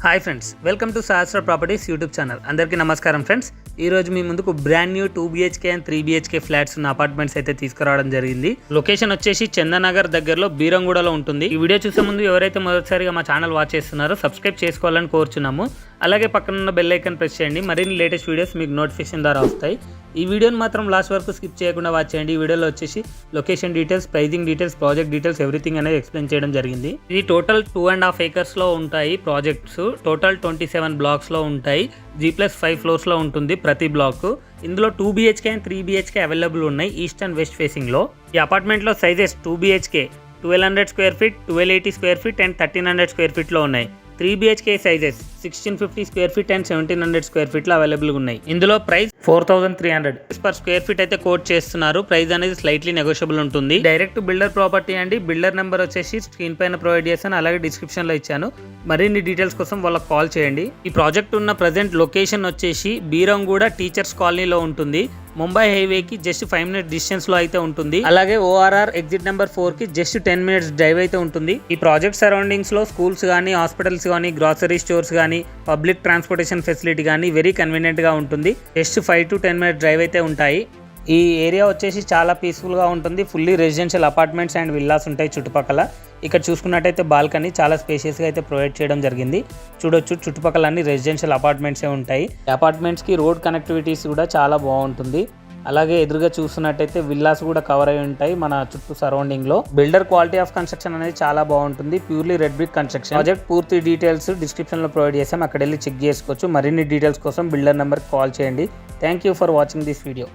Hi friends, welcome to Sahasra properties YouTube channel. అందరికీ నమస్కారం friends. ఈరోజు మీ ముందుకు brand new 2 BHK and 3 BHK flats ఉన్న అపార్ట్మెంట్స్ అయితే తీసుకురావడం జరిగింది. లొకేషన్ వచ్చేసి చందనగర్ దగ్గరలో బీరంగూడలో ఉంటుంది. ఈ వీడియో చూసే ముందు ఎవరైతే మొదటిసారిగా మా ఛానల్ వాచ్ చేస్తున్నారో సబ్స్క్రైబ్ చేసుకోవాలని కోరుచున్నాము. అలాగే పక్కన ఉన్న బెల్ ఐకాన్ ప్రెస్ చేయండి. మరిన్ని లేటెస్ట్ వీడియోస్ మీకు నోటిఫికేషన్ ద్వారా వస్తాయి. ఈ వీడియోని మాత్రం లాస్ట్ వరకు స్కిప్ చేయకుండా వాచ్ చేయండి. ఈ వీడియోలో వచ్చేసి location details, pricing details, project details everything అనేది ఎక్స్ప్లెయిన్ చేయడం జరిగింది. ఇది టోటల్ 2.5 acres లో ఉంటాయి ప్రాజెక్ట్స్. టోటల్ 27 blocks లో ఉంటాయి. G+5 floors లో ఉంటుంది ప్రతి బ్లాక్. ఇందులో 2 BHK అండ్ 3 BHK అవైలబుల్ ఉన్నాయి ఈస్ట్ అండ్ వెస్ట్ ఫేసింగ్ లో. ఈ అపార్ట్మెంట్ లో sizes 2 BHK 1200 square feet, 1280 square feet and 1300 square feet లో ఉన్నాయి. 3 BHK sizes 1650 square feet and 1700 square feet లో అవైలబుల్ ఉన్నాయి. ఇందులో ప్రైస్ 4300 per square feet అయితే కోట్ చేస్తున్నారు. ప్రైస్ అనేది స్లైట్లీ నెగోషియబుల్ ఉంటుంది. డైరెక్ట్ బిల్డర్ ప్రాపర్టీ అండి. బిల్డర్ నెంబర్ వచ్చేసి స్క్రీన్ పైన ప్రొవైడ్ చేశాను, అలాగే డిస్క్రిప్షన్ లో ఇచ్చాను. మరిన్ని డీటెయిల్స్ కోసం వాళ్ళకి కాల్ చేయండి. ఈ ప్రాజెక్ట్ ఉన్న ప్రజెంట్ లొకేషన్ వచ్చేసి బీరంగూడ టీచర్స్ కాలనీలో ఉంటుంది. ముంబై హైవేకి జస్ట్ 5 minutes డిస్టెన్స్ లో అయితే ఉంటుంది. అలాగే ORR ఎగ్జిట్ నెంబర్ 4 కి జస్ట్ 10 minutes డ్రైవ్ అయితే ఉంటుంది. ఈ ప్రాజెక్ట్ సరౌండింగ్స్ లో స్కూల్స్ కానీ, హాస్పిటల్స్ కానీ, గ్రాసరీ స్టోర్స్ కానీ, పబ్లిక్ ట్రాన్స్పోర్టేషన్ ఫెసిలిటీ కానీ వెరీ కన్వీనియంట్ గా ఉంటుంది. జస్ట్ 5 to 10 minutes డ్రైవ్ అయితే ఉంటాయి. ఈ ఏరియా వచ్చేసి చాలా పీస్ఫుల్ గా ఉంటుంది. Fully residential apartments and villas ఉంటాయి చుట్టుపక్కల. ఇక్కడ చూసుకున్నట్టయితే బాల్కనీ చాలా స్పేషియస్గా అయితే ప్రొవైడ్ చేయడం జరిగింది. చూడొచ్చు, చుట్టుపక్కల అన్ని రెసిడెన్షియల్ అపార్ట్మెంట్సే ఉంటాయి. అపార్ట్మెంట్స్కి రోడ్ కనెక్టివిటీస్ కూడా చాలా బాగుంటుంది. అలాగే ఎదురుగా చూస్తున్నట్టయితే విల్లాస్ కూడా కవర్ అయి ఉంటాయి మన చుట్టూ సరౌండింగ్ లో. బిల్డర్ క్వాలిటీ ఆఫ్ కన్స్ట్రక్షన్ అనేది చాలా బాగుంటుంది. Purely red brick construction. Project పూర్తి డీటెయిల్స్ డిస్క్రిప్షన్ లో ప్రొవైడ్ చేసాం, అక్కడ వెళ్ళి చెక్ చేసుకోవచ్చు. మరిన్ని డీటెయిల్స్ కోసం బిల్డర్ నెంబర్కి కాల్ చేయండి. Thank you for watching this video.